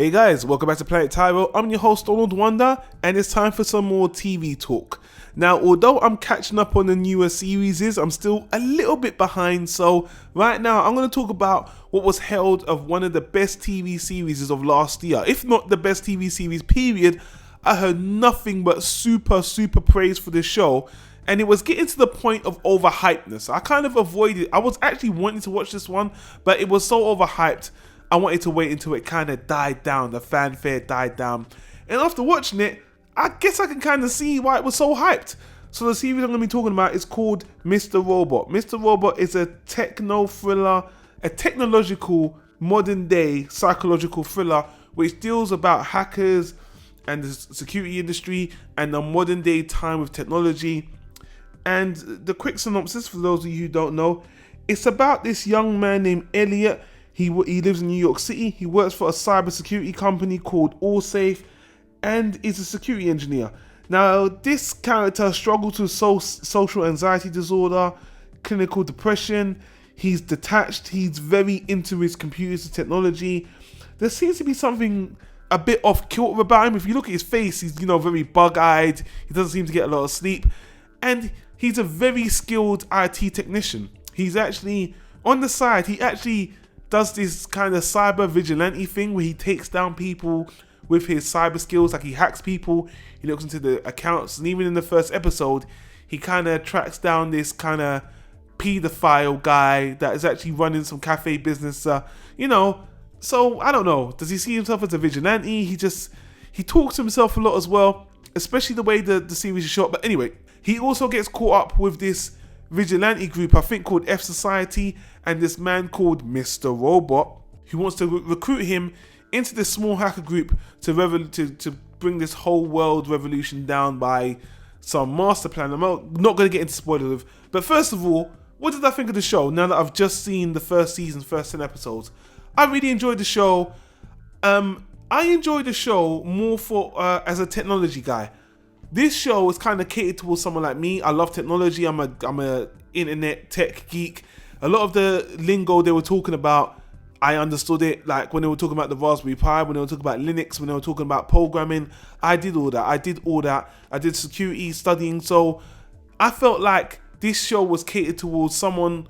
Hey guys, welcome back to Planet Tyro. I'm your host Donald Wonder, and it's time for some more TV talk. Now, although I'm catching up on the newer series, I'm still a little bit behind, so right now I'm going to talk about what was hailed of one of the best TV series of last year. If not the best TV series, period. I heard nothing but super praise for this show, and it was getting to the point of overhypeness. I kind of avoided it. I was actually wanting to watch this one, but it was so overhyped. I wanted to wait until it kind of died down, the fanfare died down. And after watching it, I guess I can kind of see why it was so hyped. So the series I'm going to be talking about is called Mr. Robot. Mr. Robot is a techno thriller, a technological, modern day psychological thriller which deals about hackers and the security industry and the modern day time of technology. And the quick synopsis for those of you who don't know, it's about this young man named Elliot. He lives in New York City. He works for a cybersecurity company called AllSafe and is a security engineer. Now, this character struggles with social anxiety disorder, clinical depression. He's detached. He's very into his computers and technology. There seems to be something a bit off kilter about him. If you look at his face, he's very bug-eyed. He doesn't seem to get a lot of sleep. And he's a very skilled IT technician. He's actually, on the side, he actually does this kind of cyber vigilante thing where he takes down people with his cyber skills, like he hacks people, he looks into the accounts, and even in the first episode, he kind of tracks down this kind of pedophile guy that is actually running some cafe business, so I don't know, does he see himself as a vigilante? He talks to himself a lot as well, especially the way the series is shot. But anyway, he also gets caught up with this vigilante group, I think called F Society, and this man called Mr. Robot, who wants to recruit him into this small hacker group to bring this whole world revolution down by some master plan. I'm not going to get into spoilers, but first of all, what did I think of the show now that I've just seen the first season, first 10 episodes? I really enjoyed the show. I enjoyed the show more for as a technology guy. This show is kind of catered towards someone like me. I love technology. I'm a internet tech geek. A lot of the lingo they were talking about, I understood it. Like when they were talking about the Raspberry Pi, when they were talking about Linux, when they were talking about programming, I did all that. I did security studying. So I felt like this show was catered towards someone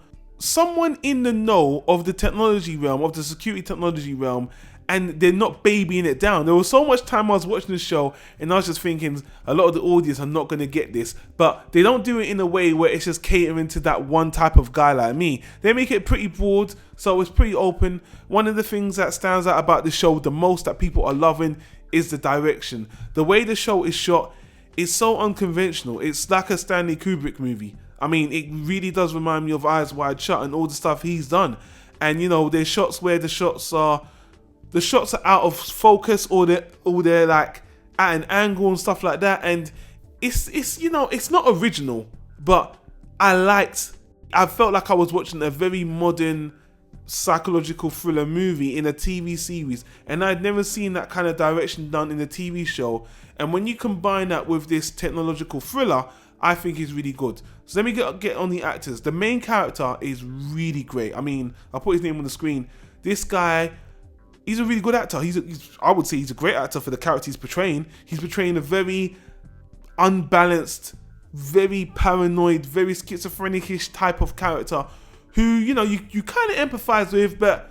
in the know of the technology realm, of the security technology realm, and they're not babying it down. There was so much time I was watching the show and I was just thinking a lot of the audience are not going to get this, but they don't do it in a way where it's just catering to that one type of guy like me. They make it pretty broad, so it's pretty open. One of the things that stands out about the show the most that people are loving is the direction. The way the show is shot is so unconventional. It's like a Stanley Kubrick movie. I mean, it really does remind me of Eyes Wide Shut and all the stuff he's done. And there's shots where the shots are out of focus, or they're like at an angle and stuff like that. And it's not original, but I felt like I was watching a very modern psychological thriller movie in a TV series, and I'd never seen that kind of direction done in a TV show. And when you combine that with this technological thriller, I think it's really good. So let me get on the actors. The main character is really great. I mean, I'll put his name on the screen. This guy, he's a really good actor. I would say he's a great actor for the character he's portraying. He's portraying a very unbalanced, very paranoid, very schizophrenic-ish type of character who, you kind of empathize with, but,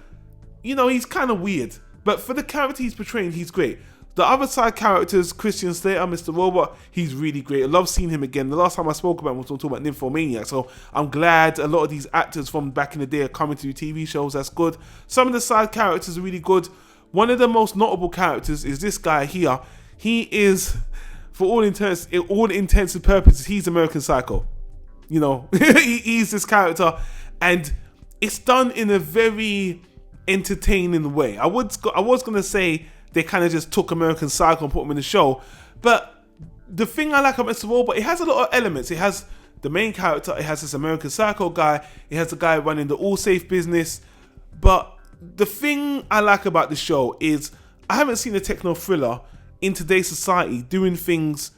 he's kind of weird. But for the character he's portraying, he's great. The other side characters, Christian Slater, Mr. Robot, he's really great. I love seeing him again. The last time I spoke about him was talking about Nymphomaniac, so I'm glad a lot of these actors from back in the day are coming to TV shows. That's good. Some of the side characters are really good. One of the most notable characters is this guy here. He is, for all intents and purposes, he's American Psycho. He's this character, and it's done in a very entertaining way. I was gonna say they kind of just took American Psycho and put him in the show, but the thing I like about Mr. Robot, it has a lot of elements. It has the main character, it has this American Psycho guy, it has the guy running the AllSafe business, but the thing I like about the show is I haven't seen a techno thriller in today's society doing things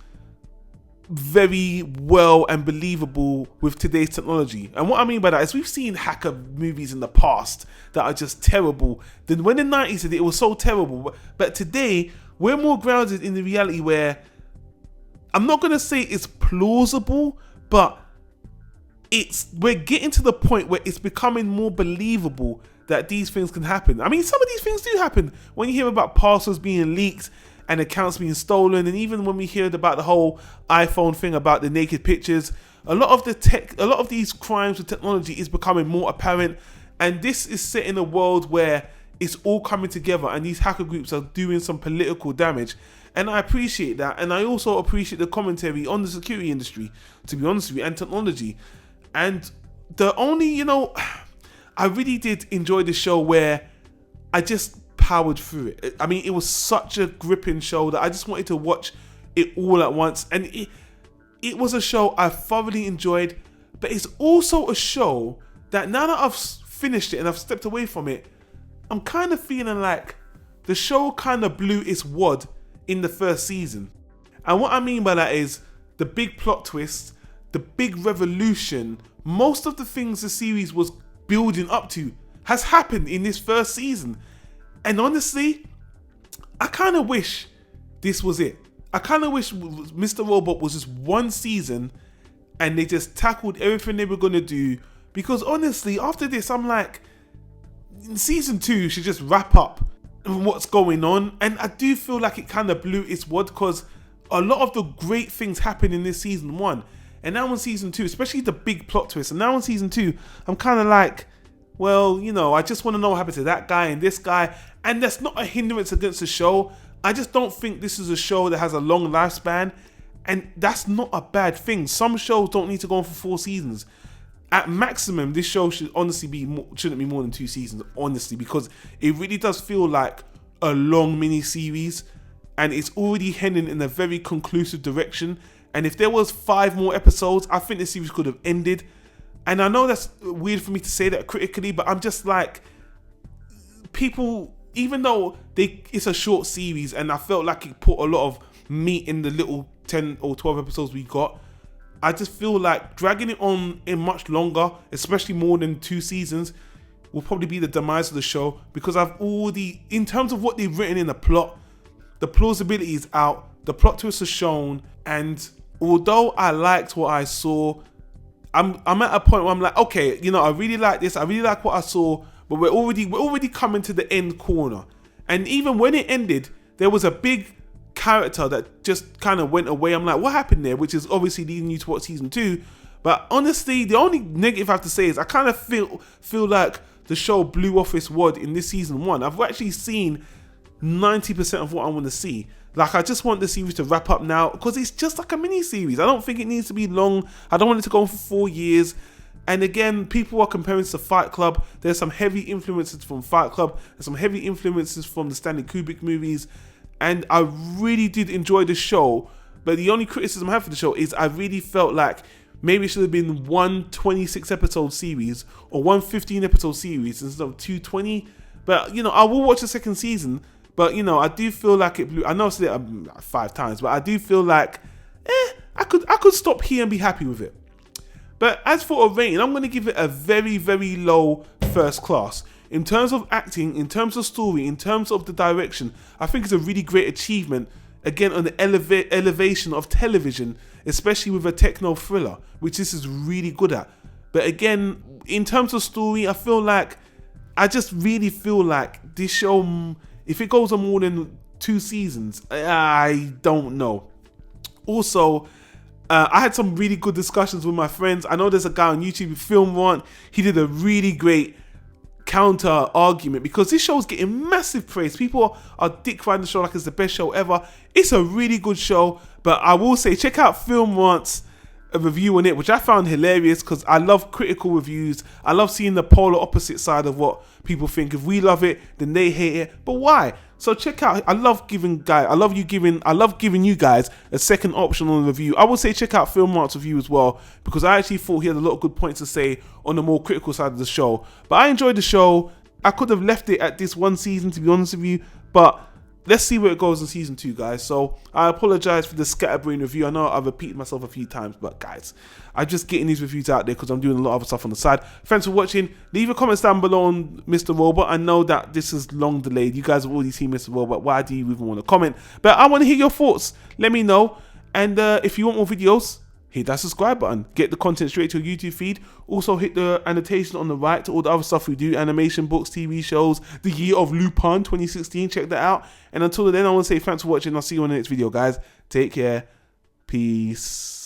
very well and believable with today's technology. And what I mean by that is we've seen hacker movies in the past that are just terrible. Then when the 90s did it, it was so terrible. But today, we're more grounded in the reality where I'm not going to say it's plausible, but we're getting to the point where it's becoming more believable that these things can happen. I mean, some of these things do happen when you hear about passwords being leaked and accounts being stolen, and even when we heard about the whole iPhone thing about the naked pictures, a lot of these crimes with technology is becoming more apparent, and this is set in a world where it's all coming together, and these hacker groups are doing some political damage. And I appreciate that, and I also appreciate the commentary on the security industry, to be honest with you, and technology. And the only, I really did enjoy the show where I just powered through it. I mean, it was such a gripping show that I just wanted to watch it all at once. And it was a show I thoroughly enjoyed, but it's also a show that now that I've finished it and I've stepped away from it, I'm kind of feeling like the show kind of blew its wad in the first season. And what I mean by that is the big plot twist, the big revolution, most of the things the series was building up to has happened in this first season. And honestly, I kind of wish this was it. I kind of wish Mr. Robot was just one season and they just tackled everything they were going to do. Because honestly, after this, I'm like, season 2 should just wrap up what's going on. And I do feel like it kind of blew its wad because a lot of the great things happened in this season 1. And now in season 2, especially the big plot twist, and now in season 2, I'm kind of like, well, I just want to know what happened to that guy and this guy. And that's not a hindrance against the show. I just don't think this is a show that has a long lifespan. And that's not a bad thing. Some shows don't need to go on for 4 seasons. At maximum, this show should honestly shouldn't be more than 2 seasons, honestly, because it really does feel like a long mini series. And it's already heading in a very conclusive direction. And if there was 5 more episodes, I think the series could have ended. And I know that's weird for me to say that critically, but I'm just like, people, even though it's a short series and I felt like it put a lot of meat in the little 10 or 12 episodes we got, I just feel like dragging it on in much longer, especially more than 2 seasons, will probably be the demise of the show, because I've already, in terms of what they've written in the plot, the plausibility is out, the plot twists are shown, and although I liked what I saw, I'm at a point where I'm like, okay, I really like this, I really like what I saw, but we're already coming to the end corner. And even when it ended, there was a big character that just kind of went away. I'm like, what happened there? Which is obviously leading you to watch season 2. But honestly, the only negative I have to say is I kind of feel like the show blew off its wad in this season 1. I've actually seen 90% of what I want to see. Like, I just want the series to wrap up now because it's just like a mini series. I don't think it needs to be long. I don't want it to go on for 4 years. And again, people are comparing this to Fight Club. There's some heavy influences from Fight Club. There's some heavy influences from the Stanley Kubrick movies. And I really did enjoy the show. But the only criticism I have for the show is I really felt like maybe it should have been one 26-episode series or one 15-episode series instead of 220. But, I will watch the second season. But, I do feel like it blew. I know I said it 5 times, but I do feel like, I could stop here and be happy with it. But as for a rating, I'm going to give it a very, very low first class. In terms of acting, in terms of story, in terms of the direction, I think it's a really great achievement, again, on the elevation of television, especially with a techno thriller, which this is really good at. But again, in terms of story, I just really feel like this show, if it goes on more than 2 seasons, I don't know. Also, I had some really good discussions with my friends. I know there's a guy on YouTube, Film Rant. He did a really great counter argument because this show is getting massive praise. People are dick riding the show like it's the best show ever. It's a really good show, but I will say check out Film Rant's review on it, which I found hilarious because I love critical reviews. I love seeing the polar opposite side of what people think. If we love it, then they hate it. But why? So check out. I love giving you guys a second option on the review. I would say check out Film Rant's review as well, because I actually thought he had a lot of good points to say on the more critical side of the show. But I enjoyed the show. I could have left it at this 1 season, to be honest with you, but let's see where it goes in season 2, guys. So I apologize for the scatterbrain review. I know I've repeated myself a few times, but guys, I'm just getting these reviews out there because I'm doing a lot of other stuff on the side. Thanks for watching. Leave your comments down below on Mr. Robot. I know that this is long delayed. You guys have already seen Mr. Robot. Why do you even want to comment? But I want to hear your thoughts. Let me know. And if you want more videos, hit that subscribe button. Get the content straight to your YouTube feed. Also hit the annotation on the right to all the other stuff we do. Animation, books, TV shows. The Year of Lupin 2016. Check that out. And until then, I want to say thanks for watching. I'll see you on the next video, guys. Take care. Peace.